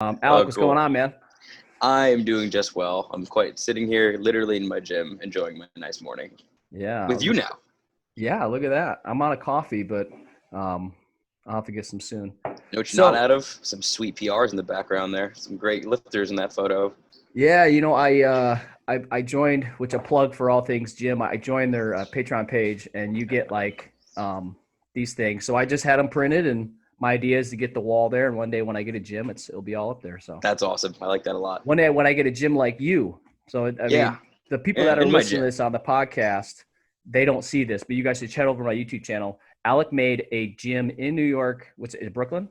Alec, Oh, what's going cool. on, man? I am doing just well. I'm quite sitting here literally in my gym, enjoying my nice morning Yeah, with you looks. now. Yeah, look at that. I'm out of coffee, but um, I'll have to get some soon. You know what you're not So, out of? Some sweet PRs in the background there. Some great lifters in that photo. yeah, I joined, which a plug for all things gym. I joined their Patreon page, and you get like these things. So I just had them printed, and my idea is to get the wall there. And one day when I get a gym, it'll be all up there. So That's awesome. I like that a lot. one day when I get a gym like you, so I Yeah, mean, the people that are in my listening to gym. this on the podcast, they don't see this, but you guys should check over my YouTube channel. Alec made a gym in New York. What's it, in Brooklyn?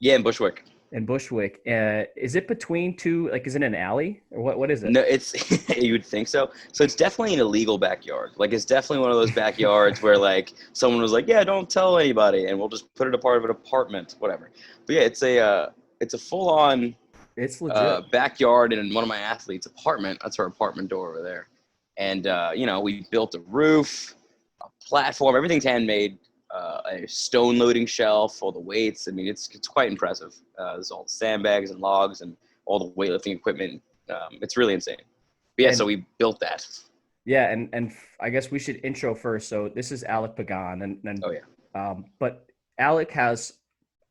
Yeah, in Bushwick. In Bushwick. Is it between two? Like, is it an alley or what? What is it? No, it's you would think so. So it's definitely an illegal backyard. Like it's definitely one of those backyards where like someone was like, "Yeah, don't tell anybody," and we'll just put it a part of an apartment, whatever. But yeah, it's a full on It's legit. backyard in one of my athletes' apartment. That's our apartment door over there. And, we built a roof, a platform, everything's handmade, a stone loading shelf, all the weights. I mean, it's quite impressive. There's all the sandbags and logs and all the weightlifting equipment. It's really insane. But yeah, so And we built that. yeah, and I guess we should intro first. So this is Alec Pagan, Oh, yeah. but Alec has,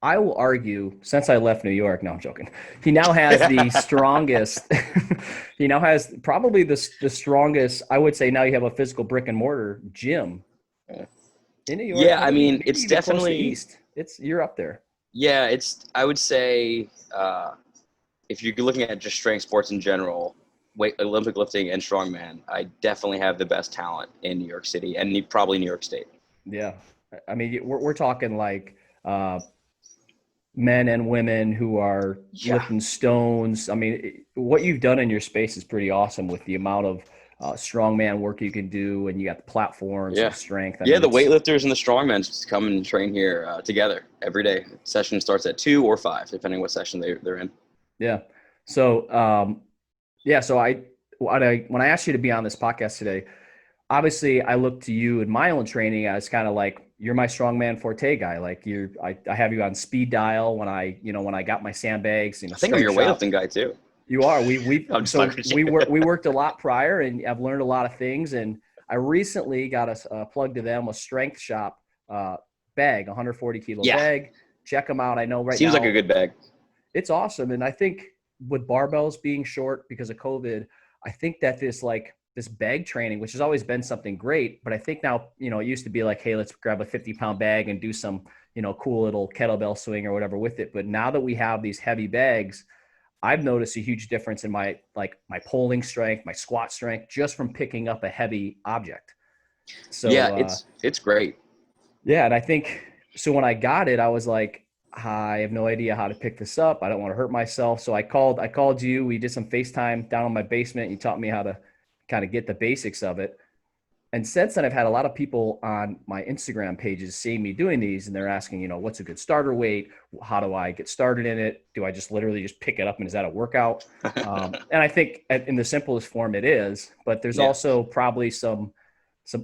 I will argue, since I left New York. No, I'm joking. He now has the strongest. He now has probably the strongest. I would say now you have a physical brick and mortar gym in New York. Yeah, I Maybe mean, maybe it's even close to definitely, East. You're up there. yeah, I would say, if you're looking at just strength sports in general, Olympic lifting and strongman, I definitely have the best talent in New York City and probably New York State. Yeah, I mean we're talking like men and women who are Yeah, lifting stones. I mean, what you've done in your space is pretty awesome with the amount of strongman work you can do, and you got the platforms and yeah, the strength. I yeah. mean, The it's weightlifters and the strongmen just come and train here together every day. Session starts at 2 or 5, depending what session they're in. yeah. So yeah, so when I asked you to be on this podcast today, obviously I look to you in my own training as kind of like you're my strongman forte guy. Like I have you on speed dial when I got my sandbags, I think I'm strength your shop. weightlifting guy too. You are. We I'm just so talking we shit. were we worked a lot prior, and I've learned a lot of things. And I recently got a plug to them, a strength shop bag, 140 kilo Yeah, bag. Check them out. I know right seems like a now good bag. it's awesome, and I think with barbells being short because of COVID, I think that this bag training, which has always been something great, but I think now it used to be like, hey, let's grab a 50-pound bag and do some cool little kettlebell swing or whatever with it. But now that we have these heavy bags, I've noticed a huge difference in my pulling strength, my squat strength, just from picking up a heavy object. Yeah, So it's great. yeah, and I think so. When I got it, I was like, I have no idea how to pick this up. I don't want to hurt myself. So I called you. We did some FaceTime down in my basement. You taught me how to kind of get the basics of it. And since then, I've had a lot of people on my Instagram pages seeing me doing these, and they're asking, what's a good starter weight? How do I get started in it? Do I just literally just pick it up, and is that a workout? And I think in the simplest form it is, but there's Yeah. also probably some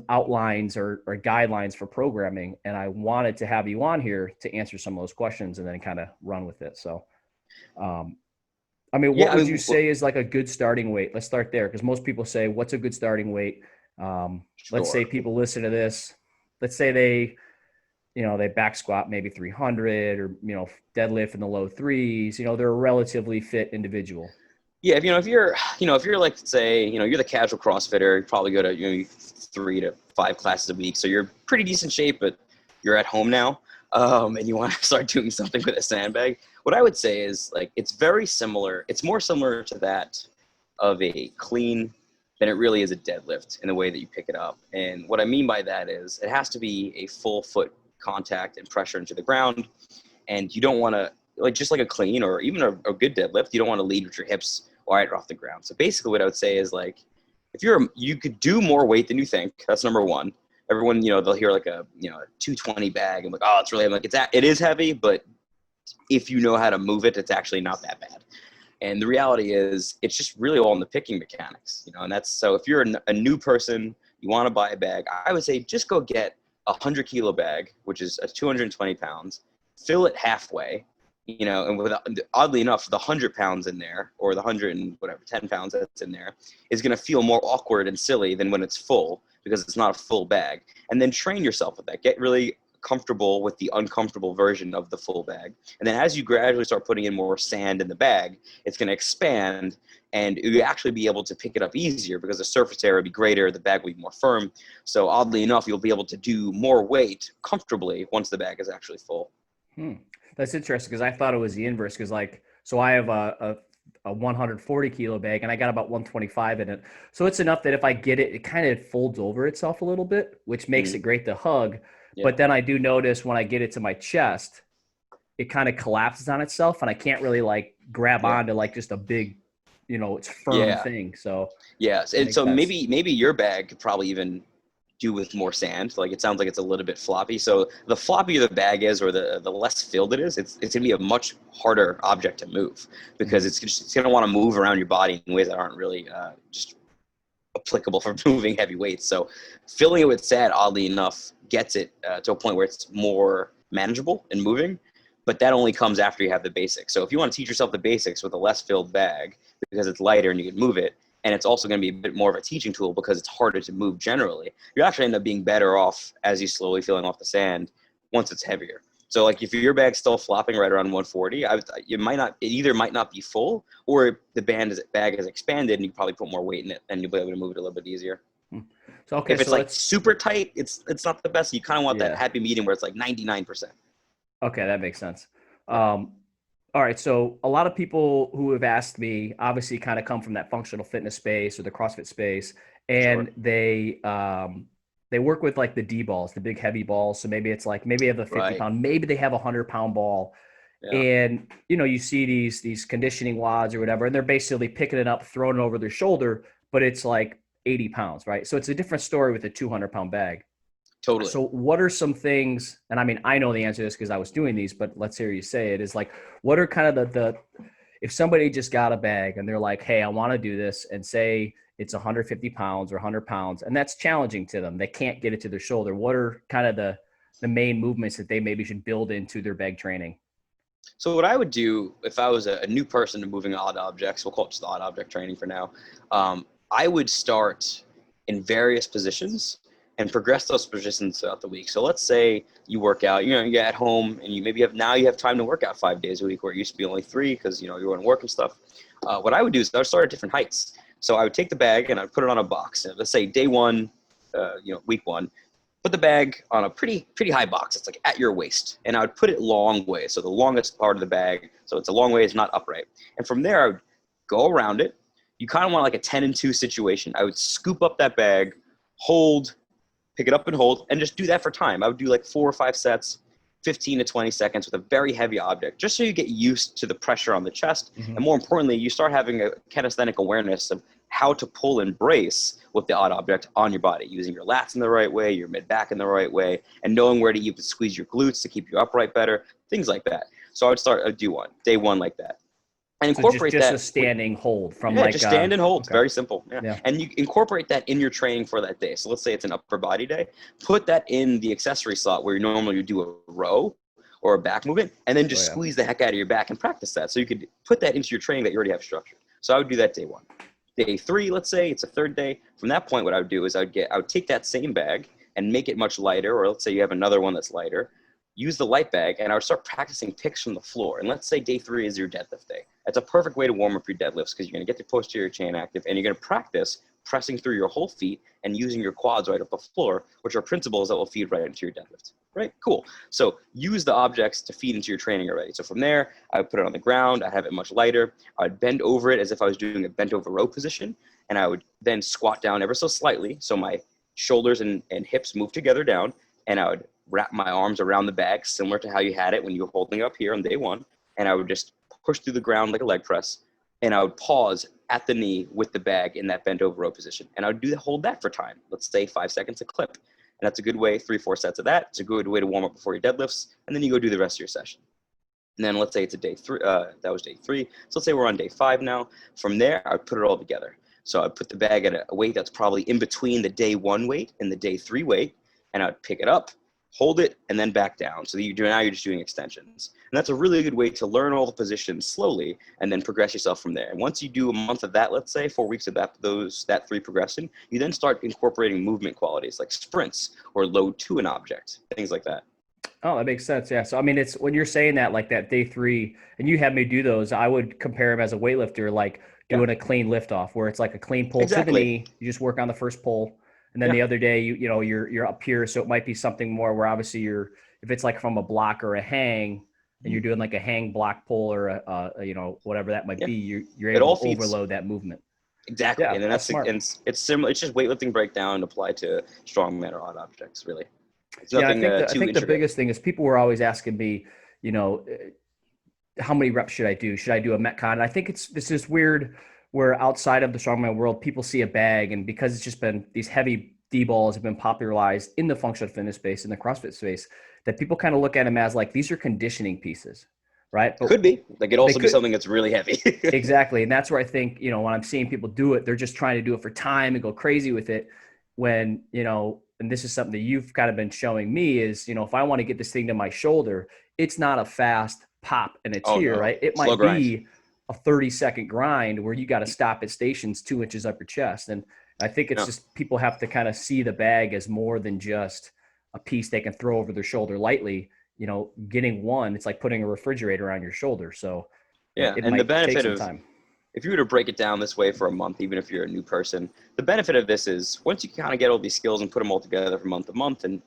outlines or guidelines for programming. And I wanted to have you on here to answer some of those questions and then kind of run with it. So, um, I mean, what Yeah, I would you mean, say is like a good starting weight? Let's start there because most people say, what's a good starting weight? Let's say sure. people listen to this. Let's say they back squat maybe 300 or, deadlift in the low threes. They're a relatively fit individual. Yeah, if you're like, say, you're the casual CrossFitter, you probably go to 3 to 5 classes a week, so you're pretty decent shape, but you're at home now, and you want to start doing something with a sandbag. What I would say is like it's very similar. It's more similar to that of a clean than it really is a deadlift in the way that you pick it up. And what I mean by that is it has to be a full foot contact and pressure into the ground, and you don't want to like just like a clean or even a good deadlift. You don't want to lead with your hips wide off the ground. So basically, what I would say is like if you could do more weight than you think. That's number one. Everyone, they'll hear like a 220 bag and like, oh, it's really heavy. Like it is heavy, but if you know how to move it, it's actually not that bad. And the reality is, it's just really all in the picking mechanics, and that's so. If you're a new person, you want to buy a bag, I would say just go get a 100-kilo bag, which is 220 pounds, fill it halfway, and with, oddly enough, the 100 pounds in there, or the 100 and whatever, 10 pounds that's in there, is going to feel more awkward and silly than when it's full, because it's not a full bag. And then train yourself with that. Get really comfortable with the uncomfortable version of the full bag. And then as you gradually start putting in more sand in the bag, it's going to expand, and you actually be able to pick it up easier because the surface area will be greater, the bag will be more firm. So oddly enough, you'll be able to do more weight comfortably once the bag is actually full. That's interesting, because I thought it was the inverse. Because so I have a 140 kilo bag, and I got about 125 in it. So it's enough that if I get it, it kind of folds over itself a little bit, which makes it great to hug. Yeah. But then I do notice when I get it to my chest, it kind of collapses on itself, and I can't really grab onto just a big, it's firm thing. So yes, and so maybe your bag could probably even do with more sand. Like, it sounds like it's a little bit floppy. So the floppier the bag is, or the less filled it is, it's going to be a much harder object to move, because it's going to want to move around your body in ways that aren't really just applicable for moving heavy weights. So filling it with sand, oddly enough, gets it to a point where it's more manageable and moving, but that only comes after you have the basics. So if you want to teach yourself the basics with a less filled bag, because it's lighter and you can move it, and it's also going to be a bit more of a teaching tool because it's harder to move generally, you actually end up being better off as you slowly feeling off the sand once it's heavier. So if your bag's still flopping right around 140, it either might not be full, or the bag has expanded and you probably put more weight in it and you'll be able to move it a little bit easier. So if it's super tight, it's not the best. You kind of want that happy medium where it's 99%. Okay, that makes sense. All right. So a lot of people who have asked me obviously kind of come from that functional fitness space or the CrossFit space, and they work with the D balls, the big heavy balls. So maybe it's maybe they have a 50 pound, maybe they have a 100-pound ball. Yeah. And, you see these conditioning wads or whatever, and they're basically picking it up, throwing it over their shoulder, but it's 80 pounds, right? So it's a different story with a 200-pound bag. Totally. So what are some things, and I mean, I know the answer to this because I was doing these, but let's hear you say it, is what are kind of the if somebody just got a bag and they're like, hey, I want to do this, and say it's 150 pounds or 100 pounds, and that's challenging to them, they can't get it to their shoulder, what are kind of the main movements that they maybe should build into their bag training? So what I would do if I was a new person to moving odd objects, we'll call it just odd object training for now, I would start in various positions and progress those positions throughout the week. So let's say you work out, you're at home, and you have time to work out 5 days a week, where it used to be only 3 because, you're going to work and stuff. What I would do is I would start at different heights. So I would take the bag and I'd put it on a box. And let's say day 1, week 1, put the bag on a pretty high box. It's at your waist. And I would put it long way. So the longest part of the bag. So it's a long way, it's not upright. And from there, I would go around it. You kind of want a 10 and 2 situation. I would scoop up that bag, hold, pick it up and hold, and just do that for time. I would do 4 or 5 sets, 15 to 20 seconds with a very heavy object, just so you get used to the pressure on the chest. Mm-hmm. And more importantly, you start having a kinesthetic awareness of how to pull and brace with the odd object on your body, using your lats in the right way, your mid-back in the right way, and knowing where to even squeeze your glutes to keep you upright better, things like that. So I would do day one like that. And incorporate just a standing hold from just stand and hold. Okay. Very simple. Yeah. And you incorporate that in your training for that day. So let's say it's an upper body day. Put that in the accessory slot where you normally do a row or a back movement, and then just squeeze the heck out of your back and practice that. So you could put that into your training that you already have structured. So I would do that day 1. Day 3, let's say it's a third day. From that point, what I would do is I would take that same bag and make it much lighter, or let's say you have another one that's lighter. Use the light bag, and I would start practicing picks from the floor. And let's say day 3 is your deadlift day. That's a perfect way to warm up your deadlifts, because you're going to get the posterior chain active, and you're going to practice pressing through your whole feet and using your quads right up the floor, which are principles that will feed right into your deadlift. Right? Cool. So use the objects to feed into your training already. So from there, I would put it on the ground. I'd have it much lighter. I would bend over it as if I was doing a bent over row position, and I would then squat down ever so slightly, so my shoulders and hips move together down, and I would wrap my arms around the bag, similar to how you had it when you were holding up here on day 1. And I would just push through the ground like a leg press. And I would pause at the knee with the bag in that bent over row position. And I would hold that for time. Let's say 5 seconds a clip. And that's a good way, 3-4 sets of that. It's a good way to warm up before your deadlifts. And then you go do the rest of your session. And then let's say it's a day 3. That was day 3. So let's say we're on day 5 now. From there, I would put it all together. So I'd put the bag at a weight that's probably in between the day 1 weight and the day 3 weight. And I would pick it up. hold it, and then back down. So now you're just doing extensions. And that's a really good way to learn all the positions slowly and then progress yourself from there. And once you do a month of that, let's say 4 weeks of that 3 progression, you then start incorporating movement qualities like sprints or load to an object, things like that. Oh, that makes sense. Yeah. So, I mean, it's when you're saying that, like that day 3, and you have me do those, I would compare them as a weightlifter, like doing a clean lift off where it's like a clean pull to the knee. You just work on the first pull. And then the other day, you're up here. So it might be something more where obviously if it's like from a block or a hang and you're doing like a hang block pull or whatever that might be, you're able to overload that movement. Exactly. Yeah, and then that's and it's similar. It's just weightlifting breakdown applied to strongman or odd objects, really. I think the biggest thing is people were always asking me, how many reps should I do? Should I do a Metcon? And I think this is weird where outside of the strongman world, people see a bag, and because it's just been these heavy D balls have been popularized in the functional fitness space, in the CrossFit space, that people kind of look at them as like, these are conditioning pieces, right? But could be. They could also be something that's really heavy. Exactly. And that's where I think, when I'm seeing people do it, they're just trying to do it for time and go crazy with it when, and this is something that you've kind of been showing me is, if I want to get this thing to my shoulder, it's not a fast pop and it's here, right? It might be a 30-second grind where you got to stop at stations 2 inches up your chest. And I think it's just people have to kind of see the bag as more than just a piece they can throw over their shoulder lightly. Getting one, it's like putting a refrigerator on your shoulder. So and the benefit of time. If you were to break it down this way for a month, even if you're a new person, the benefit of this is once you kind of get all these skills and put them all together from month to month and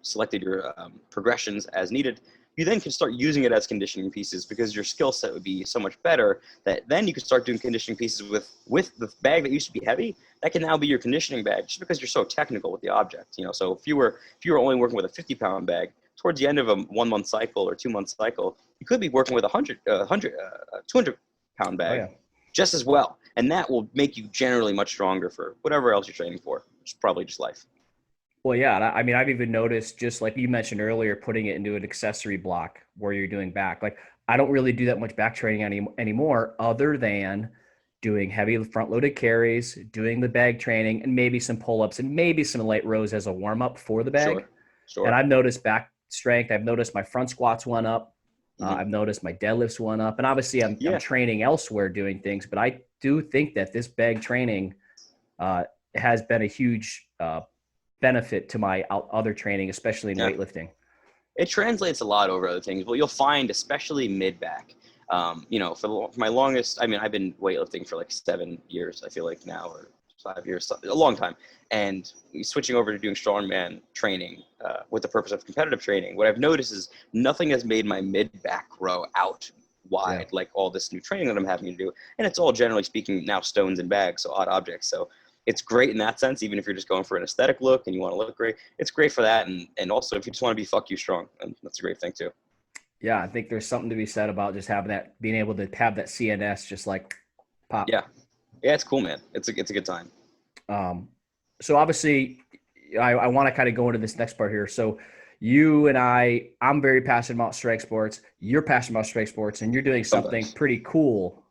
selected your progressions as needed, you then can start using it as conditioning pieces because your skill set would be so much better that then you can start doing conditioning pieces with the bag that used to be heavy. That can now be your conditioning bag just because you're so technical with the object. So if you were only working with a 50-pound bag, towards the end of a 1-month cycle or 2-month cycle, you could be working with a 200-pound bag just as well. And that will make you generally much stronger for whatever else you're training for, which is probably just life. Well, yeah. I mean, I've even noticed, just like you mentioned earlier, putting it into an accessory block where you're doing back. Like, I don't really do that much back training anymore other than doing heavy front-loaded carries, doing the bag training, and maybe some pull-ups and maybe some light rows as a warm-up for the bag. Sure. And I've noticed back strength. I've noticed my front squats went up. I've noticed my deadlifts went up. And obviously, I'm training elsewhere doing things. But I do think that this bag training has been a huge benefit to my other training, especially in weightlifting. It translates a lot over other things. But you'll find, especially mid-back, for my longest, I mean, I've been weightlifting for like 7 years, I feel like now, or 5 years, a long time. And switching over to doing strongman training with the purpose of competitive training, what I've noticed is nothing has made my mid-back grow out wide like all this new training that I'm having to do. And it's all, generally speaking, now stones and bags, so odd objects. So it's great in that sense, even if you're just going for an aesthetic look and you want to look great. It's great for that. And also, if you just want to be fuck you strong, and that's a great thing too. Yeah, I think there's something to be said about just having that, being able to have that CNS just like pop. Yeah, it's cool, man. It's a good time. So obviously, I want to kind of go into this next part here. So you and I'm very passionate about strength sports. You're passionate about strength sports, and you're doing something pretty cool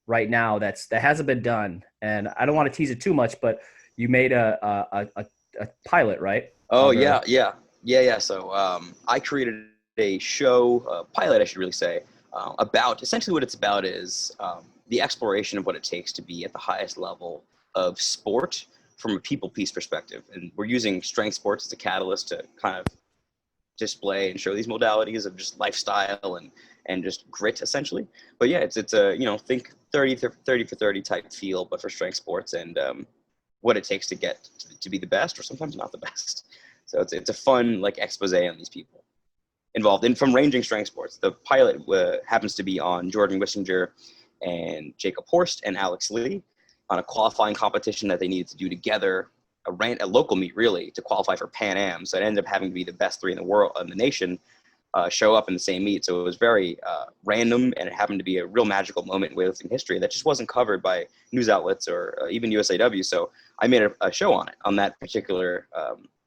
right now that hasn't been done. And I don't want to tease it too much, but you made a pilot, right? Oh, yeah. So I created a show, pilot, I should really say, about essentially what it's about is the exploration of what it takes to be at the highest level of sport from a people piece perspective. And we're using strength sports as a catalyst to kind of display and show these modalities of just lifestyle and just grit, essentially. But yeah, it's a, think 30 for 30 type feel, but for strength sports and what it takes to get to be the best, or sometimes not the best. So it's a fun like expose on these people involved in from ranging strength sports. The pilot happens to be on Jordan Wissinger and Jacob Horst and Alex Lee on a qualifying competition that they needed to do together, a local meet really, to qualify for Pan Am. So it ended up having to be the best 3 in the world, in the nation, show up in the same meet. So it was very random, and it happened to be a real magical moment in weightlifting history that just wasn't covered by news outlets or even USAW. So I made a show on that particular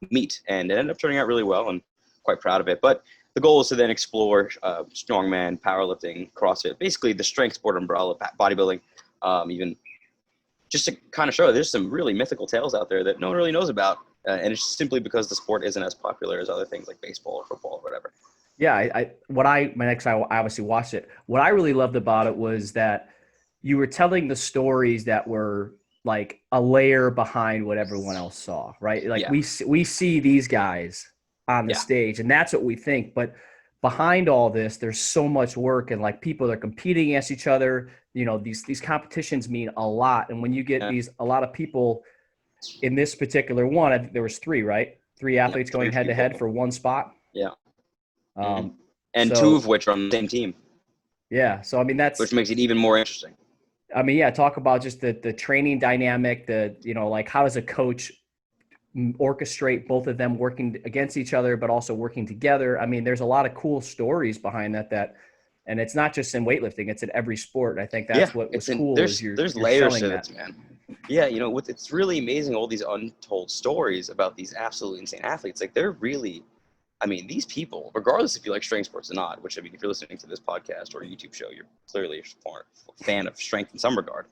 meet, and it ended up turning out really well, and quite proud of it. But the goal is to then explore strongman, powerlifting, CrossFit, basically the strength sport umbrella, bodybuilding, even just to kind of show there's some really mythical tales out there that no one really knows about And it's simply because the sport isn't as popular as other things like baseball or football or whatever. Yeah, I obviously watched it. What I really loved about it was that you were telling the stories that were like a layer behind what everyone else saw, right? Like Yeah, we see these guys on the yeah, stage, and that's what we think, but behind all this, there's so much work, and like people are competing against each other. You know, these competitions mean a lot, and when you get yeah, a lot of people in this particular one, I think there was three, right? Three yeah. athletes going Three head to head people. for one spot. Yeah. Hmm. Um, And two so of which are on the same team, yeah, so I mean which makes it even more interesting. yeah, talk about just the training dynamic, like how does a coach orchestrate both of them working against each other, but also working together. I mean, there's a lot of cool stories behind and it's not just in weightlifting; it's in every sport. I think Yeah, that's what was it's in cool is there's you're layers showing to that. this, man. Yeah, it's really amazing, all these untold stories about these absolutely insane athletes. Like they're really, I mean, these people, regardless if you like strength sports or not, which I mean, if you're listening to this podcast or YouTube show, you're clearly a fan of strength in some regard.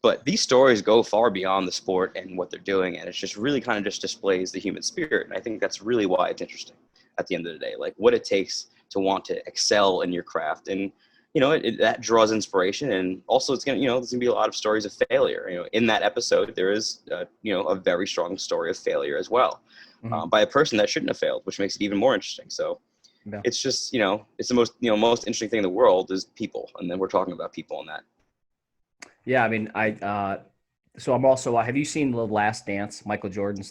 But these stories go far beyond the sport and what they're doing, and it's just really kind of just displays the human spirit. And I think that's really why it's interesting at the end of the day, like what it takes to want to excel in your craft. And that draws inspiration, and also there's gonna be a lot of stories of failure. In that episode, there is a very strong story of failure as well, Mm-hmm. by a person that shouldn't have failed, which makes it even more interesting. So Yeah. it's just it's the most interesting thing in the world is people, and then we're talking about people in that. Yeah, I mean, so I'm also. Have you seen The Last Dance, Michael Jordan's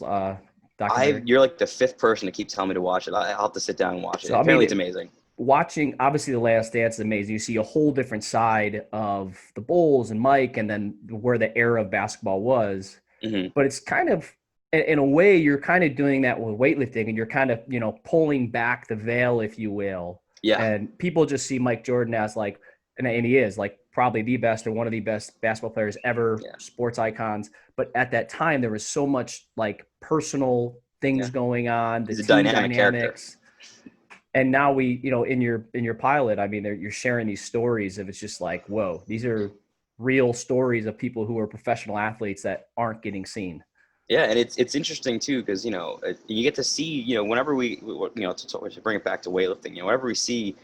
documentary? You're like the fifth person to keep telling me to watch it. I'll have to sit down and watch it. So I Apparently, mean, it's amazing. watching obviously The Last Dance is amazing. You see a whole different side of the Bulls and Mike, and then where the era of basketball was. Hmm. But it's kind of, in a way, you're kind of doing that with weightlifting, and you're kind of pulling back the veil, if you will. Yeah, And people just see Mike Jordan as like, and he is like probably the best or one of the best basketball players ever, yeah, sports icons. But at that time, there was so much like personal things yeah. going on, the He's a team dynamic character. dynamics. And now in your pilot, I mean, you're sharing these stories of, it's just like, whoa, these are real stories of people who are professional athletes that aren't getting seen. Yeah, and it's interesting too because you get to see whenever to bring it back to weightlifting, whenever we see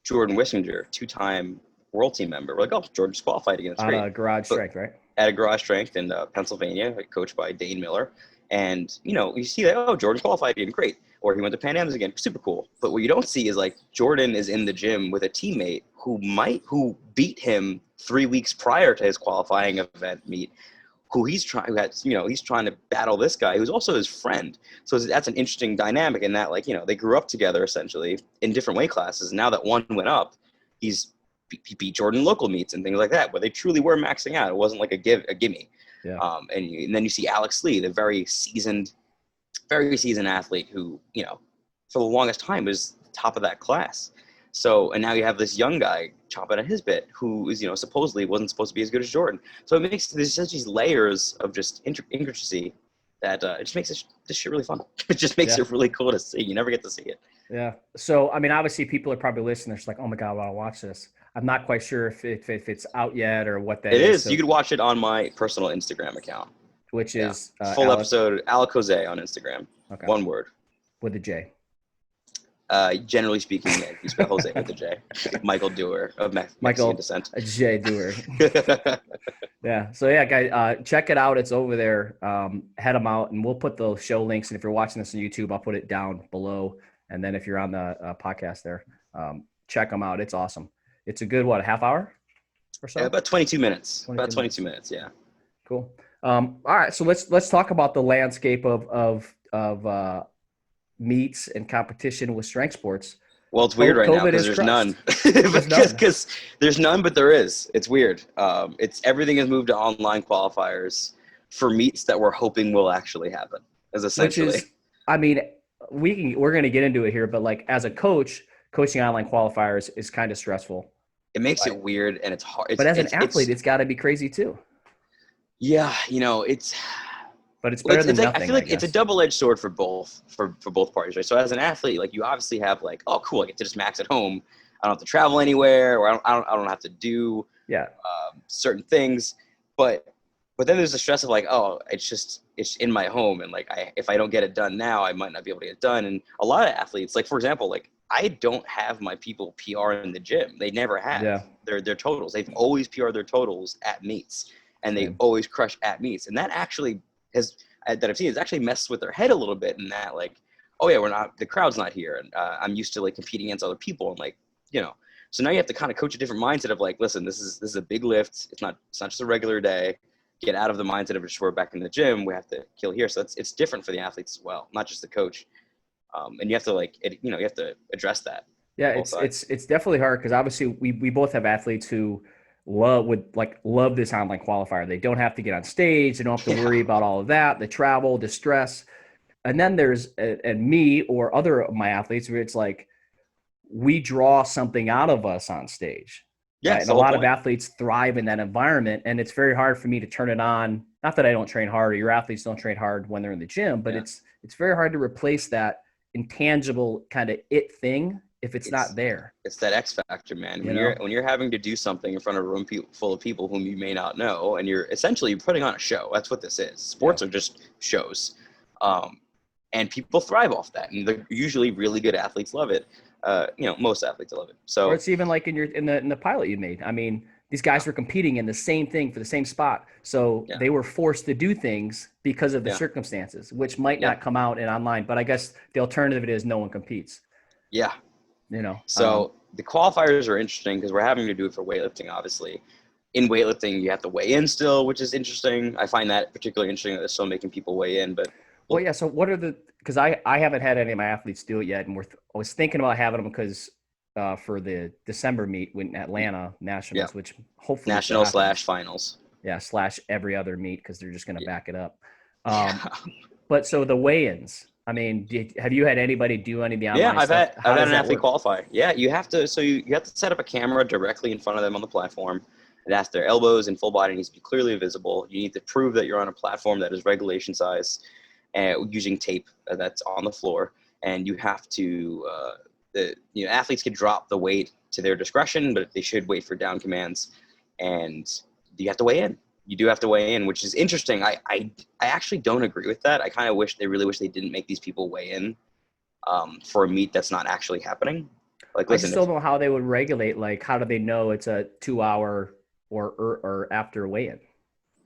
Jordan Wissinger, two-time world team member, we're like, oh, Jordan just qualified again, it's On great. a garage But strength, right? at a garage strength in Pennsylvania, like, coached by Dane Miller, and you see that, oh, Jordan qualified again, great, or he went to Pan Am's again, super cool. But what you don't see is like Jordan is in the gym with a teammate who beat him 3 weeks prior to his qualifying event meet, he's trying to battle this guy who's also his friend. So that's an interesting dynamic in that, like, they grew up together essentially in different weight classes. Now that one went up, he beat Jordan local meets and things like that, where they truly were maxing out. It wasn't like a gimme. Yeah. And then you see Alex Lee, the very seasoned athlete who, for the longest time was top of that class. So, and now you have this young guy chopping at his bit who is, supposedly wasn't supposed to be as good as Jordan. So there's just these layers of just intricacy that it just makes this shit really fun. It just makes it really cool to see. You never get to see it. Yeah. So, I mean, obviously people are probably listening. They're just like, oh my God, I want to watch this. I'm not quite sure if it's out yet or what that is. It is. So, You could watch it on my personal Instagram account. which is full episode, Alec Jose on Instagram. Okay. One word. With a J. Generally speaking, yeah, you spell Jose with a J. Michael Dewar of Mexican descent. J Dewar. Yeah. So yeah, guys, check it out. It's over there. Head them out, and we'll put the show links. And if you're watching this on YouTube, I'll put it down below. And then if you're on the podcast there, check them out. It's awesome. It's a good, a half hour or so? Yeah, about 22 minutes. About 22 minutes. Yeah. Cool. All right. So let's talk about the landscape of meets and competition with strength sports. Well, it's weird right now because there's none. Because there's none, but there is. It's weird. Everything has moved to online qualifiers for meets that we're hoping will actually happen. Is essentially. Which is, I mean, we're going to get into it here, but like as a coach, coaching online qualifiers is kind of stressful. It makes it weird and it's hard. But as an athlete, it's got to be crazy too. Yeah, But it's better than nothing. I feel like it's a double-edged sword for both parties, right? So as an athlete, like you obviously have like, oh, cool, I get to just max at home. I don't have to travel anywhere, or I don't have to do certain things. But but then there's the stress of like, oh, it's in my home, and like if I don't get it done now, I might not be able to get it done. And a lot of athletes, like for example, like I don't have my people PR in the gym. They never have Yeah. their totals. They've always PR'd their totals at meets, and they Same. always crush at meets. And that actually that I've seen has actually messed with their head a little bit in that like, oh yeah, the crowd's not here, and I'm used to like competing against other people, and like so now you have to kind of coach a different mindset of like, listen, this is a big lift. It's not just a regular day. Get out of the mindset of just we're back in the gym. We have to kill here. So it's different for the athletes as well, not just the coach. And you have to you have to address that. Yeah, it's definitely hard because obviously we both have athletes who love this online qualifier. They don't have to get on stage. They don't have to worry about all of that, the travel, the stress. And then there's and me or other of my athletes where it's like we draw something out of us on stage. Yeah, right? And a lot of athletes thrive in that environment, and it's very hard for me to turn it on. Not that I don't train hard, or your athletes don't train hard when they're in the gym, but it's very hard to replace that intangible kind of thing if it's not there. It's that X factor, man. When you're having to do something in front of a room full of people whom you may not know, and you're essentially putting on a show. That's what this is. Sports are just shows, and people thrive off that, and they're usually really good athletes love it. Most athletes love it. So, or it's even like in the pilot you made. I mean, these guys were competing in the same thing for the same spot, so they were forced to do things because of the circumstances, which might not come out in online. But I guess the alternative is no one competes. Yeah. So the qualifiers are interesting because we're having to do it for weightlifting. Obviously, in weightlifting, you have to weigh in still, which is interesting. I find that particularly interesting that they're still making people weigh in. But so what are because I haven't had any of my athletes do it yet, and I was thinking about having them because for the December meet in Atlanta Nationals, which hopefully National/finals. Yeah, / every other meet because they're just going to back it up. But so the weigh-ins. I mean, have you had anybody do any of the online I've stuff? had an athlete qualify. Yeah, you have to. So you have to set up a camera directly in front of them on the platform. It has their elbows and full body needs to be clearly visible. You need to prove that you're on a platform that is regulation size, using tape that's on the floor. And you have to. Athletes can drop the weight to their discretion, but they should wait for down commands. And you have to weigh in. You do have to weigh in, which is interesting. I actually don't agree with that. I kind of really wish they didn't make these people weigh in for a meet that's not actually happening. Like, listen, I still don't know how they would regulate. Like, how do they know it's a 2-hour or after weigh-in?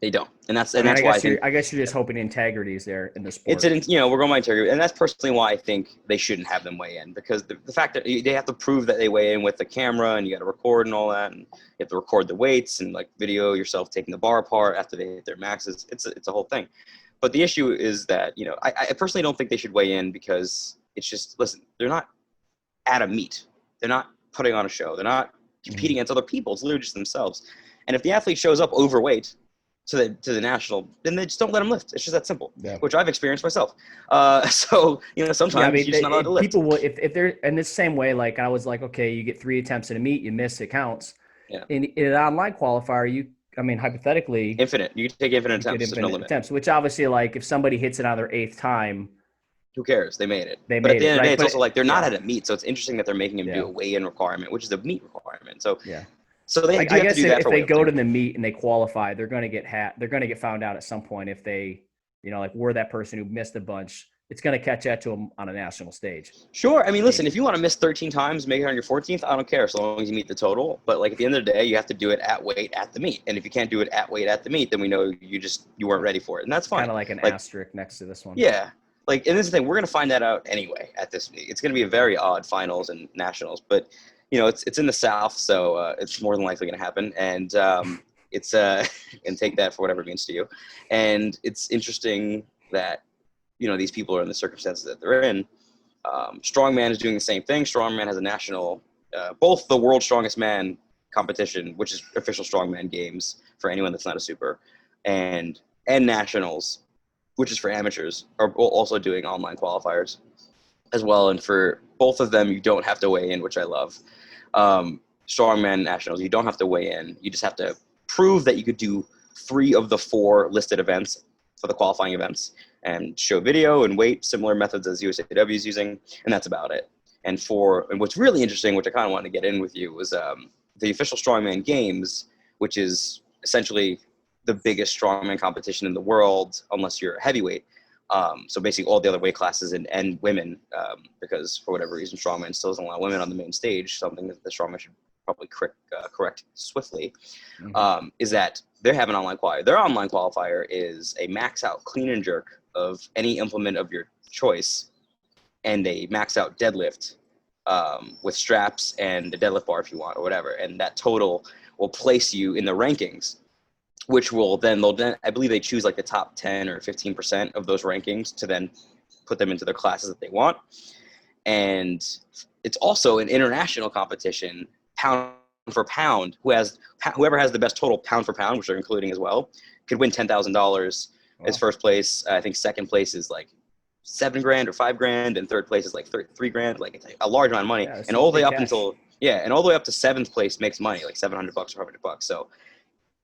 They don't, and that's why I guess you're just hoping integrity is there in the sport. We're going by integrity, and that's personally why I think they shouldn't have them weigh in, because the fact that they have to prove that they weigh in with the camera, and you got to record and all that, and you have to record the weights and like video yourself taking the bar apart after they hit their maxes. It's a whole thing. But the issue is that I personally don't think they should weigh in because it's just, listen, they're not at a meet, they're not putting on a show, they're not competing against other people. It's literally just themselves. And if the athlete shows up overweight to the national, then they just don't let them lift. It's just that simple, which I've experienced myself. Sometimes you're just not allowed to lift. People will, if they're in the same way, like I was like, okay, you get 3 attempts in a meet, you miss, it counts. Yeah. In an online qualifier, hypothetically, infinite. You can take infinite attempts. There's no limit. Attempts, which obviously, like if somebody hits it on their 8th time, who cares? They made it. But at the end of the day, it's also like they're not at a meet, so it's interesting that they're making them do a weigh-in requirement, which is a meet requirement. So So they, I guess if they go to the meet and they qualify, they're going to get found out at some point if they, like we're that person who missed a bunch. It's going to catch up to them on a national stage. Sure. I mean, listen, if you want to miss 13 times, make it on your 14th, I don't care, so long as you meet the total. But like at the end of the day, you have to do it at weight at the meet. And if you can't do it at weight at the meet, then we know you weren't ready for it. And that's fine. Kind of like an asterisk next to this one. Yeah. And this is the thing, we're going to find that out anyway at this meet. It's going to be a very odd finals and nationals, but it's in the South, so it's more than likely going to happen. And it's and take that for whatever it means to you. And it's interesting that, these people are in the circumstances that they're in. Strongman is doing the same thing. Strongman has a national, both the World's Strongest Man competition, which is official Strongman games for anyone that's not a super, and nationals, which is for amateurs, are also doing online qualifiers as well. And for both of them, you don't have to weigh in, which I love. Strongman nationals, you don't have to weigh in. You just have to prove that you could do 3 of the 4 listed events for the qualifying events and show video and weight, similar methods as USAW is using, and that's about it. And what's really interesting, which I kind of wanted to get in with you, was the official Strongman games, which is essentially the biggest strongman competition in the world, unless you're a heavyweight. So basically all the other weight classes and women, because for whatever reason, strongman still doesn't allow women on the main stage, something that the strongman should probably correct swiftly, is that they have an online qualifier. Their online qualifier is a max out clean and jerk of any implement of your choice and a max out deadlift with straps and a deadlift bar if you want or whatever. And that total will place you in the rankings, which will then, I believe they choose like the top 10 or 15% of those rankings to then put them into their classes that they want. And it's also an international competition, pound for pound. Whoever has the best total pound for pound, which they're including as well, could win $10,000 as first place. I think second place is like $7,000 or $5,000, and third place is like $3,000. Like, it's a large amount of money, and all the way up until and all the way up to seventh place makes money, like $700 or $500. So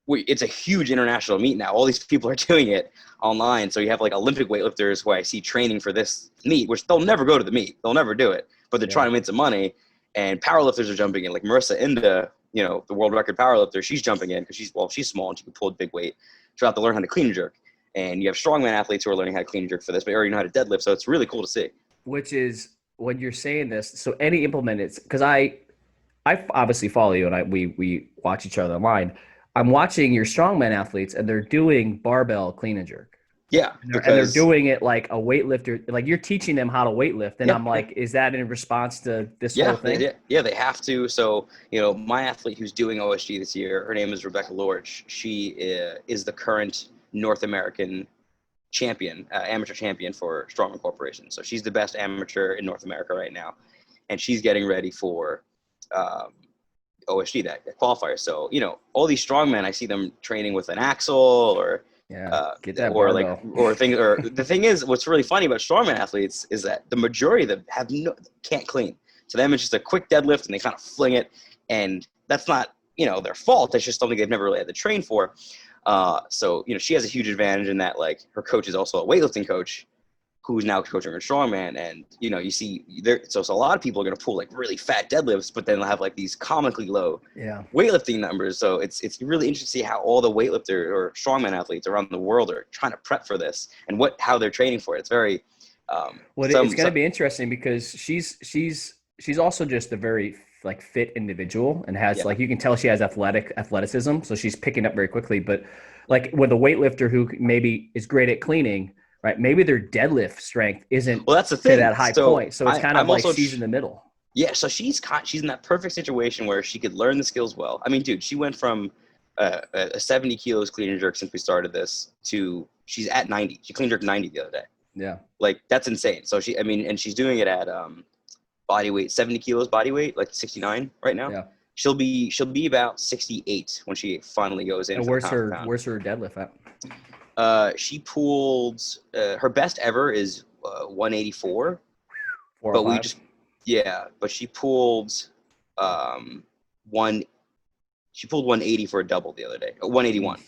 it's a huge international meet now. All these people are doing it online. So you have like Olympic weightlifters who I see training for this meet, which they'll never go to the meet. They'll never do it, but they're trying to win some money. And powerlifters are jumping in, like Marissa Inda, the world record powerlifter. She's jumping in because she's small and she can pull a big weight. She'll have to learn how to clean and jerk. And you have strongman athletes who are learning how to clean and jerk for this, but already know how to deadlift. So it's really cool to see. Which is, when you're saying this, so any implement, it's because I obviously follow you and we watch each other online. I'm watching your strongman athletes and they're doing barbell clean and jerk. Yeah. And they're doing it like a weightlifter, like you're teaching them how to weightlift. And I'm like, is that in response to this whole thing? Yeah, they have to. So, my athlete who's doing OSG this year, her name is Rebecca Lorch. She is the current North American champion, amateur champion for Strongman Corporation. So she's the best amateur in North America right now. And she's getting ready for OSG, that qualifier. So, all these strongmen, I see them training with an axle or get that or barbell. The thing is, what's really funny about strongman athletes is that the majority of them can't clean. To them, it's just a quick deadlift and they kind of fling it, and that's not their fault. It's just something they've never really had to train for. So she has a huge advantage in that, like, her coach is also a weightlifting coach who's now coaching her strongman, and you see there. So a lot of people are going to pull like really fat deadlifts, but then they'll have like these comically low weightlifting numbers. So it's really interesting to see how all the weightlifter or strongman athletes around the world are trying to prep for this and how they're training for it. It's very it's going to be interesting because she's also just a very like fit individual and has like, you can tell she has athleticism, so she's picking up very quickly. But like with a weightlifter who maybe is great at cleaning, right? Maybe their deadlift strength isn't that's the thing. To that high point. So it's kind of like she's in the middle. Yeah, so she's in that perfect situation where she could learn the skills well. I mean, dude, she went from a 70 kilos clean and jerk since we started this to she's at 90. She clean jerked 90 the other day. Yeah. Like, that's insane. So and she's doing it at body weight, 70 kilos body weight, like 69 right now. Yeah. She'll be about 68 when she finally goes in. And where's her deadlift at? She pulled her best ever is 184. But she pulled 180 for a double the other day. 181.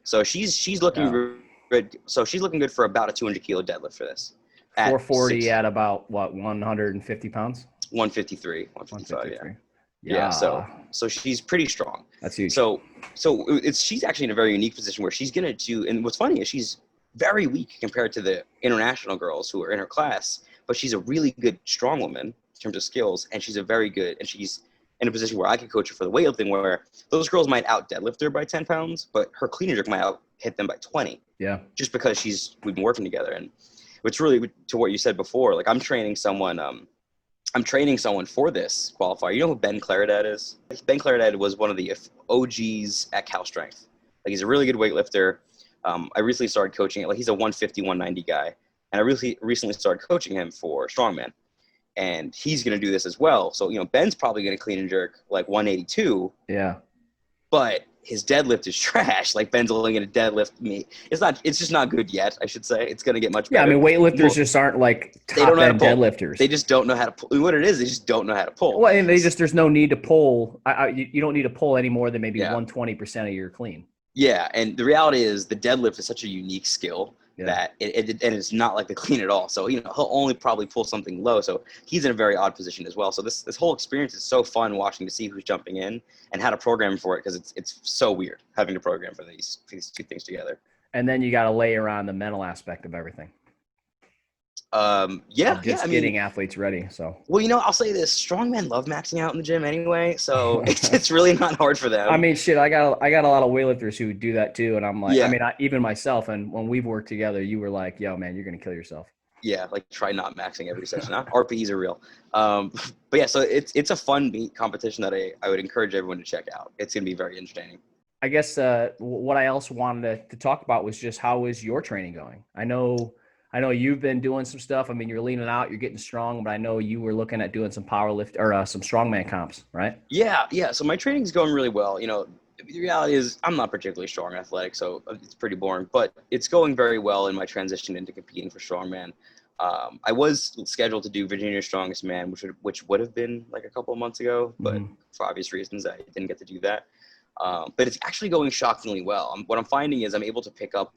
So she's looking good. So she's looking good for about a 200 kilo deadlift for this. 440 at about what, 150 pounds? 153, 155. Yeah. So she's pretty strong. That's huge. So she's actually in a very unique position where she's gonna do. And what's funny is she's very weak compared to the international girls who are in her class, but she's a really good strong woman in terms of skills, and she's she's in a position where I could coach her for the weightlifting, where those girls might out deadlift her by 10 pounds, but her clean and jerk might out hit them by 20. Yeah. Just because we've been working together. And it's really to what you said before. Like, I'm training someone for this qualifier. You know who Ben Claridad is? Ben Claridad was one of the OGs at Cal Strength. Like, he's a really good weightlifter. I recently started coaching it. Like, he's a 150, 190 guy. And I recently started coaching him for Strongman. And he's going to do this as well. So, Ben's probably going to clean and jerk like 182. Yeah. But his deadlift is trash. Like, Ben's only going to deadlift me. It's just not good yet, I should say. It's going to get much better. Yeah, I mean, weightlifters just aren't like top-end deadlifters. They just don't know how to pull. What it is, they just don't know how to pull. Well, and there's no need to pull. You don't need to pull any more than maybe 120% of your clean. Yeah, and the reality is the deadlift is such a unique skill Yeah. that and it's not like the clean at all. So, he'll only probably pull something low. So he's in a very odd position as well. So this whole experience is so fun watching to see who's jumping in and how to program for it, because it's so weird having to program for these two things together. And then you got to layer on the mental aspect of everything. Yeah, Of just I mean, getting athletes ready. So, well, I'll say this: strongmen love maxing out in the gym anyway, so it's really not hard for them. I mean, shit, I got a lot of weightlifters who do that too, and I'm like, I Yeah, mean, even myself, and when we've worked together, you were like, yo, man, you're gonna kill yourself. yeah, like try not maxing every session. RPEs are real. But yeah, so it's a fun meet competition that I would encourage everyone to check out. It's gonna be very entertaining. I guess what I also wanted to talk about was just how is your training going? I know you've been doing some stuff. I mean, you're leaning out, you're getting strong, but I know you were looking at doing some power lift or some strongman comps, right? Yeah, yeah. So my training's going really well. The reality is I'm not particularly strong and athletic, so it's pretty boring. But it's going very well in my transition into competing for strongman. I was scheduled to do Virginia's Strongest Man, which would have been like a couple of months ago, but for obvious reasons I didn't get to do that. But it's actually going shockingly well. What I'm finding is I'm able to pick up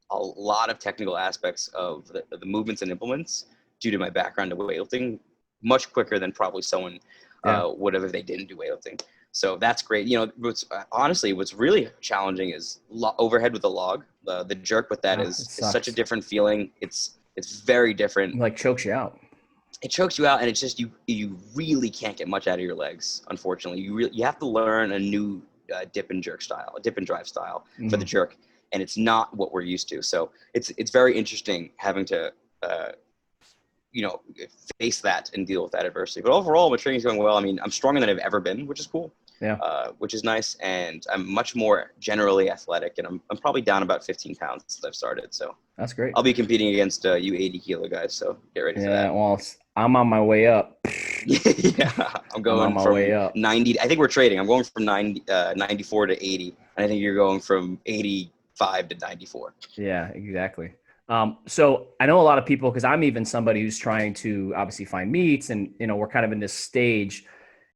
a lot of technical aspects of the movements and implements due to my background in weightlifting much quicker than probably someone would have if they didn't do weightlifting. So that's great. What's really challenging is overhead with the log. The jerk with that is such a different feeling. It's very different. It like chokes you out. It chokes you out, and it's just you really can't get much out of your legs. Unfortunately, you have to learn a new dip and drive style for the jerk. And it's not what we're used to. So it's very interesting having to, face that and deal with that adversity. But overall, my training's going well. I mean, I'm stronger than I've ever been, which is cool. Yeah. Which is nice. And I'm much more generally athletic. And I'm probably down about 15 pounds since I've started. So that's great. I'll be competing against you 80 kilo guys. So get ready for that. Yeah, well, I'm on my way up. Yeah, I'm going on my from way up. 90. I think we're trading. I'm going from 94 to 80. And I think you're going from 85 to 94. Yeah, exactly. So I know a lot of people, because I'm even somebody who's trying to obviously find meets, and we're kind of in this stage,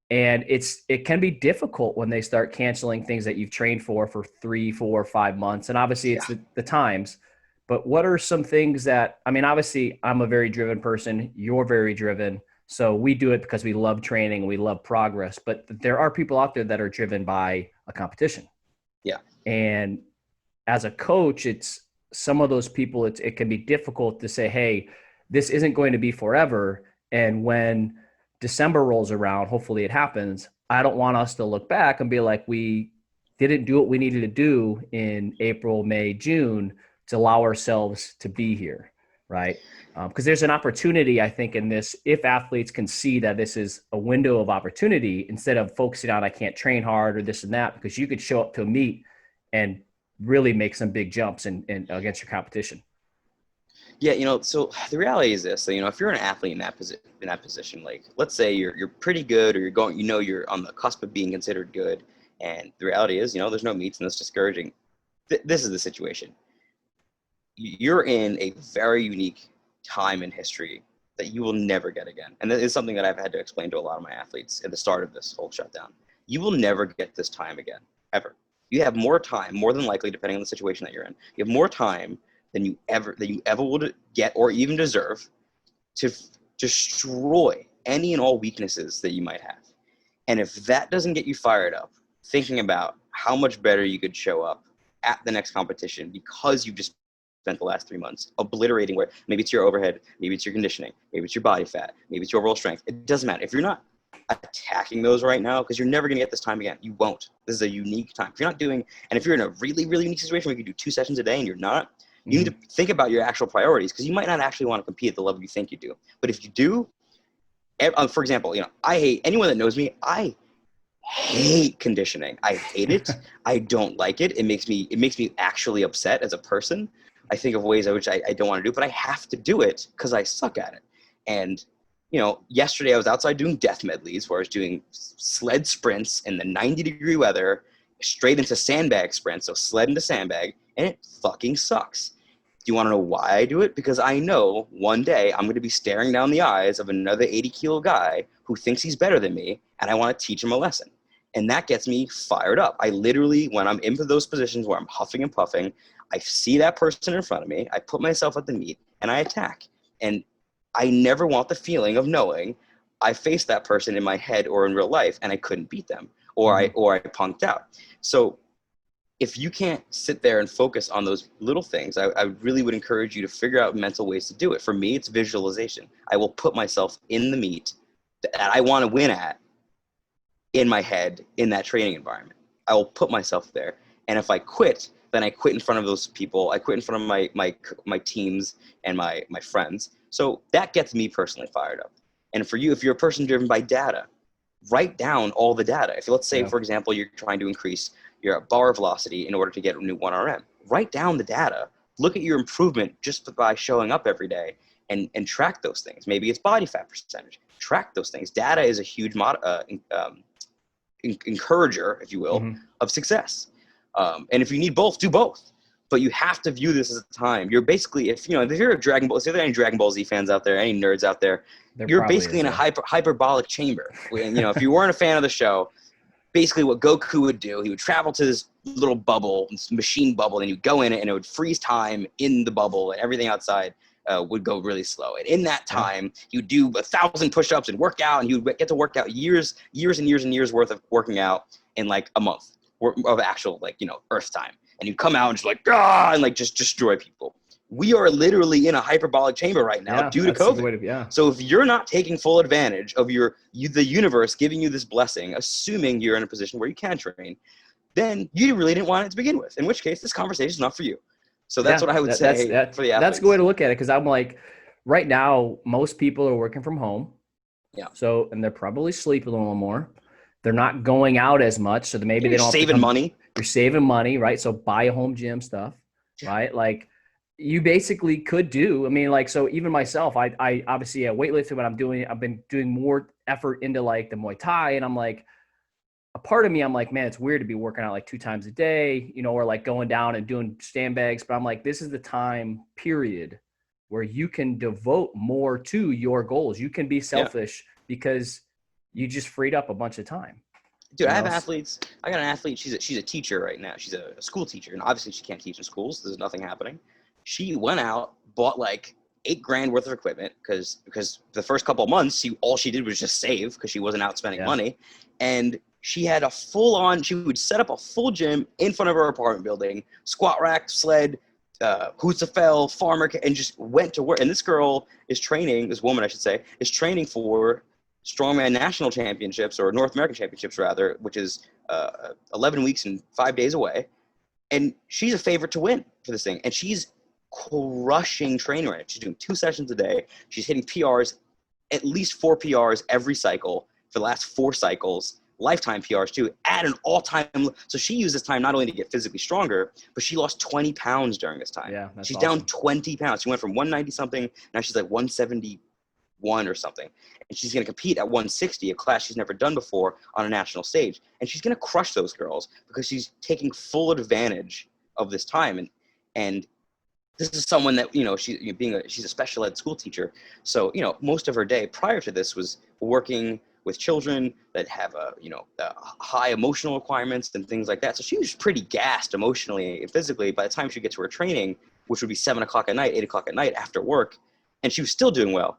and it can be difficult when they start canceling things that you've trained for 3, 4, 5 months, and obviously it's the times. But what are some things that, I mean, obviously I'm a very driven person, you're very driven, so we do it because we love training, we love progress, but there are people out there that are driven by a competition. Yeah. And as a coach, it's some of those people, it can be difficult to say, hey, this isn't going to be forever. And when December rolls around, hopefully it happens, I don't want us to look back and be like, we didn't do what we needed to do in April, May, June to allow ourselves to be here, right? Because there's an opportunity, I think, in this, if athletes can see that this is a window of opportunity, instead of focusing on, I can't train hard or this and that, because you could show up to a meet and really make some big jumps in against your competition. Yeah, so the reality is this: so, if you're an athlete in that position, like let's say you're pretty good, or you're going, you're on the cusp of being considered good, and the reality is, there's no meets and that's discouraging. This is the situation. You're in a very unique time in history that you will never get again, and that is something that I've had to explain to a lot of my athletes at the start of this whole shutdown. You will never get this time again, ever. You have more time, more than likely, depending on the situation that you're in. You have more time than you ever would get or even deserve to destroy any and all weaknesses that you might have. And if that doesn't get you fired up, thinking about how much better you could show up at the next competition because you've just spent the last 3 months obliterating where maybe it's your overhead, maybe it's your conditioning, maybe it's your body fat, maybe it's your overall strength. It doesn't matter. If you're not attacking those right now, because you're never going to get this time again. You won't. This is a unique time. If you're not doing, and if you're in a really, really unique situation where you can do 2 sessions a day and you're not, you need to think about your actual priorities, because you might not actually want to compete at the level you think you do. But if you do, for example, I hate anyone that knows me. I hate conditioning. I hate it. I don't like it. It makes me actually upset as a person. I think of ways in which I don't want to do, but I have to do it because I suck at it. And yesterday I was outside doing death medleys, where I was doing sled sprints in the 90-degree weather, straight into sandbag sprints, so sled into sandbag, and it fucking sucks. Do you want to know why I do it? Because I know one day I'm going to be staring down the eyes of another 80-kilo guy who thinks he's better than me, and I want to teach him a lesson. And that gets me fired up. I literally, when I'm into those positions where I'm huffing and puffing, I see that person in front of me, I put myself at the meet, and I attack. And I never want the feeling of knowing I faced that person in my head or in real life and I couldn't beat them, or I punked out. So if you can't sit there and focus on those little things, I really would encourage you to figure out mental ways to do it. For me, it's visualization. I will put myself in the meet that I want to win at in my head in that training environment. I will put myself there. And if I quit, then I quit in front of those people. I quit in front of my teams and my friends. So that gets me personally fired up. And for you, if you're a person driven by data, write down all the data. If let's say, for example, you're trying to increase your bar velocity in order to get a new 1RM, write down the data. Look at your improvement just by showing up every day and track those things. Maybe it's body fat percentage. Track those things. Data is a huge encourager, if you will, of success. And if you need both, do both. But you have to view this as a time. You're basically, if you're a Dragon Ball, if there are any Dragon Ball Z fans out there, any nerds out there, you're basically in a hyperbolic chamber. And, if you weren't a fan of the show, basically what Goku would do, he would travel to this little bubble, this machine bubble, and you'd go in it, and it would freeze time in the bubble, and everything outside would go really slow. And in that time, you'd do 1,000 push-ups and work out, and you would get to work out years and years worth of working out in like a month of actual Earth time. And you'd come out and just destroy people. We are literally in a hyperbolic chamber right now due to COVID. So if you're not taking full advantage of the universe giving you this blessing, assuming you're in a position where you can train, then you really didn't want it to begin with, in which case this conversation is not for you. So that's what I would say for the athletes. That's a good way to look at it, because I'm like, right now, most people are working from home. Yeah. So, and they're probably sleeping a little more. They're not going out as much. So maybe they don't saving money. You're saving money, right? So buy a home gym stuff, right? Like you basically could do, so even myself, I obviously weightlifting, but I've been doing more effort into like the Muay Thai. And I'm like, a part of me, I'm like, man, it's weird to be working out like 2 times a day, or like going down and doing sandbags. But I'm like, this is the time period where you can devote more to your goals. You can be selfish because you just freed up a bunch of time. Dude, I have athletes. I got an athlete. She's a teacher right now. She's a school teacher, and obviously she can't teach in schools. There's nothing happening. She went out, bought like $8,000 worth of equipment because the first couple of months, all she did was just save because she wasn't out spending money, and she had a full-on. She would set up a full gym in front of her apartment building, squat rack, sled, Husafel, farmer, and just went to work. And this girl is training. This woman, I should say, is training for Strongman National Championships, or North American Championships rather, which is 11 weeks and 5 days away. And she's a favorite to win for this thing. And she's crushing training right now. She's doing 2 sessions a day. She's hitting PRs, at least 4 PRs every cycle for the last 4 cycles, lifetime PRs too, at an all-time. So she used this time not only to get physically stronger, but she lost 20 pounds during this time. Yeah, she's awesome. Down 20 pounds. She went from 190 something, now she's like 171 or something. And she's going to compete at 160, a class she's never done before, on a national stage. And she's going to crush those girls because she's taking full advantage of this time. And this is someone that, she's a special ed school teacher. So, most of her day prior to this was working with children that have, high emotional requirements and things like that. So she was pretty gassed emotionally and physically by the time she gets to her training, which would be 7 o'clock at night, 8 o'clock at night after work. And she was still doing well.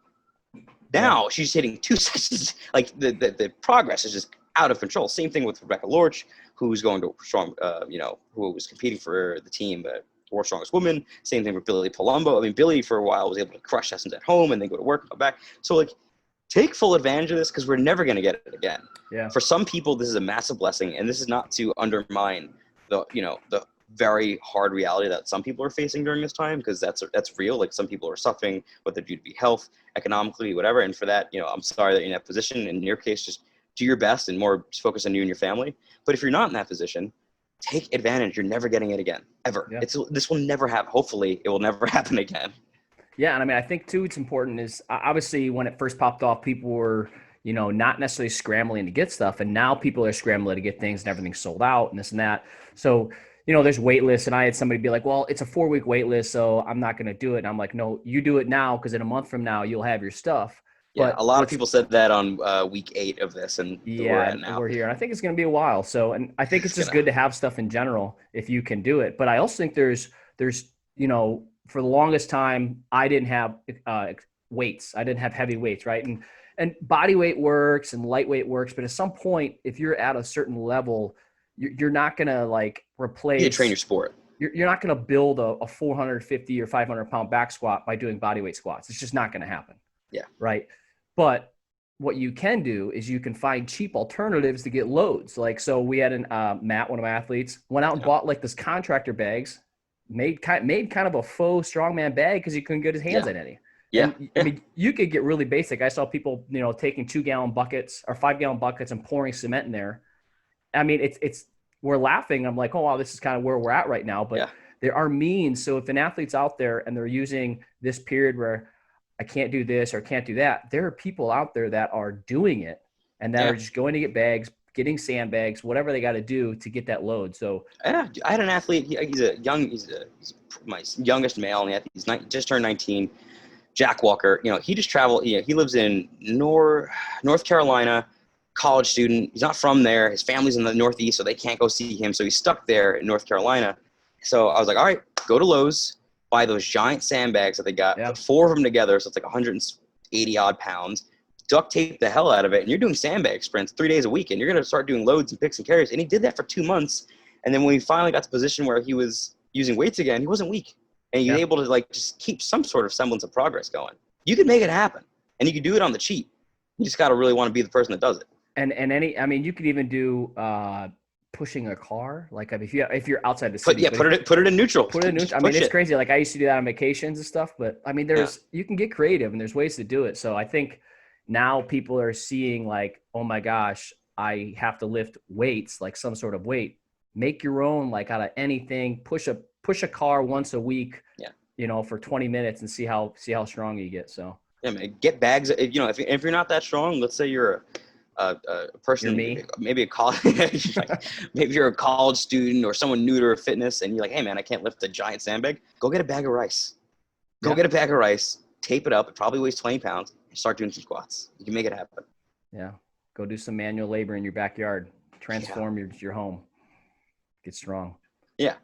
Now she's hitting 2 sessions. Like the progress is just out of control. Same thing with Rebecca Lorch, who's going to who was competing for the team, World's Strongest Woman. Same thing with Billy Palumbo. Billy for a while was able to crush sessions at home and then go to work and come back. So take full advantage of this because we're never going to get it again. Yeah. For some people, this is a massive blessing, and this is not to undermine the very hard reality that some people are facing during this time, because that's real. Like some people are suffering, whether due to be health, economically, whatever. And for that, I'm sorry that you're in that position. In your case, just do your best and more focus on you and your family. But if you're not in that position, take advantage. You're never getting it again, ever. Yeah. This will never happen. Hopefully it will never happen again. Yeah. And I think too, it's important is obviously when it first popped off, people were, not necessarily scrambling to get stuff. And now people are scrambling to get things and everything's sold out and this and that. So, there's wait lists, and I had somebody be like, well, it's a 4-week wait list, so I'm not going to do it. And I'm like, no, you do it now, because in a month from now, you'll have your stuff. Yeah, But a lot of people said that on week 8 of this, and we're yeah, at and now. we're here. And I think it's going to be a while. So, and I think it's just Gonna, good to have stuff in general if you can do it. But I also think there's, for the longest time, I didn't have weights. I didn't have heavy weights, right? And body weight works and lightweight works. But at some point, if you're at a certain level, you're not going to like you replace. train your sport. You're not going to build a 450 or 500 pound back squat by doing body weight squats. It's just not going to happen. Yeah. Right. But what you can do is you can find cheap alternatives to get loads. Like, so we had Matt, one of my athletes, went out and bought like this contractor bags, made kind of a faux strongman bag because he couldn't get his hands in any. Yeah. And I mean, you could get really basic. I saw people, taking 2-gallon buckets or 5-gallon buckets and pouring cement in there. I mean, we're laughing. I'm like, oh, wow, this is kind of where we're at right now. But there are means. So if an athlete's out there and they're using this period where I can't do this or can't do that, there are people out there that are doing it and that are just going to get bags, getting sandbags, whatever they got to do to get that load. So I had an athlete. He's my youngest male, and he's just turned 19. Jack Walker. He just traveled. He lives in North Carolina. College student. He's not from there. His family's in the Northeast, so they can't go see him. So he's stuck there in North Carolina. So I was like, all right, go to Lowe's, buy those giant sandbags that they got, put 4 of them together, so it's like 180 odd pounds, duct tape the hell out of it, and you're doing sandbag sprints 3 days a week, and you're going to start doing loads and picks and carries. And he did that for 2 months. And then when he finally got to the position where he was using weights again, he wasn't weak. And he was able to like just keep some sort of semblance of progress going. You can make it happen, and you can do it on the cheap. You just got to really want to be the person that does it. And you could even do pushing a car. Like if you're outside the city, put it in neutral. Put it in neutral. I mean, it's crazy. Like I used to do that on vacations and stuff, but I mean, you can get creative and there's ways to do it. So I think now people are seeing like, oh my gosh, I have to lift weights, like some sort of weight. Make your own, like out of anything. Push a car once a week. For 20 minutes and see how strong you get. So yeah, man, get bags. If you're not that strong, let's say you're a person, maybe a college, maybe you're a college student or someone new to fitness, and you're like, hey man, I can't lift a giant sandbag. Go get a bag of rice. Get a bag of rice, tape it up. It probably weighs 20 pounds. And start doing some squats. You can make it happen. Yeah. Go do some manual labor in your backyard. Transform your home. Get strong. Yeah.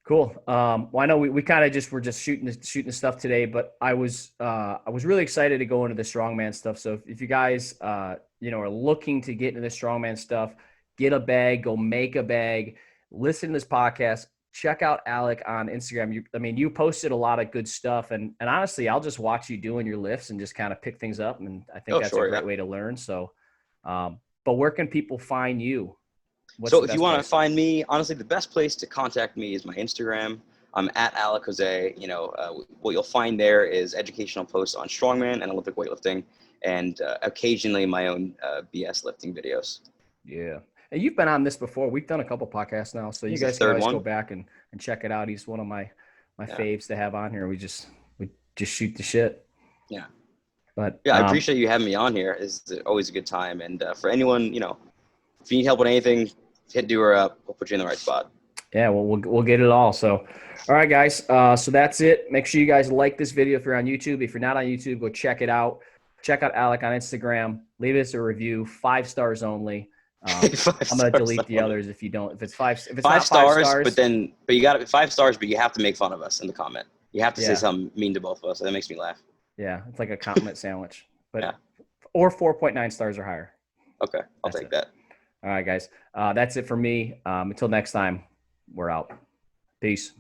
Cool. Well, I know we kind of were just shooting the stuff today, but I was really excited to go into the strongman stuff. So if you guys, are looking to get into the strongman stuff, get a bag, go make a bag, listen to this podcast, check out Alec on Instagram. You posted a lot of good stuff, and honestly, I'll just watch you doing your lifts and just kind of pick things up. And I think that's a great way to learn. So, but where can people find you? So if you want to find me, honestly, the best place to contact me is my Instagram. I'm at Alec Jose. What you'll find there is educational posts on strongman and Olympic weightlifting, and occasionally my own BS lifting videos. Yeah. And you've been on this before. We've done a couple podcasts now, so you guys can always go back and check it out. He's one of my faves to have on here. We just shoot the shit. Yeah. But I appreciate you having me on here. It's always a good time. And for anyone, if you need help with anything, hit do her up. We'll put you in the right spot. Yeah, well, we'll get it all. So, all right, guys. So that's it. Make sure you guys like this video if you're on YouTube. If you're not on YouTube, go check it out. Check out Alec on Instagram. Leave us a review. 5 stars only. I'm gonna delete the others if you don't. If it's not 5 stars, but you got it 5 stars, but you have to make fun of us in the comment. You have to say something mean to both of us. So that makes me laugh. Yeah, it's like a compliment sandwich. But or 4.9 stars or higher. Okay, I'll take that. All right, guys. That's it for me. Until next time, we're out. Peace.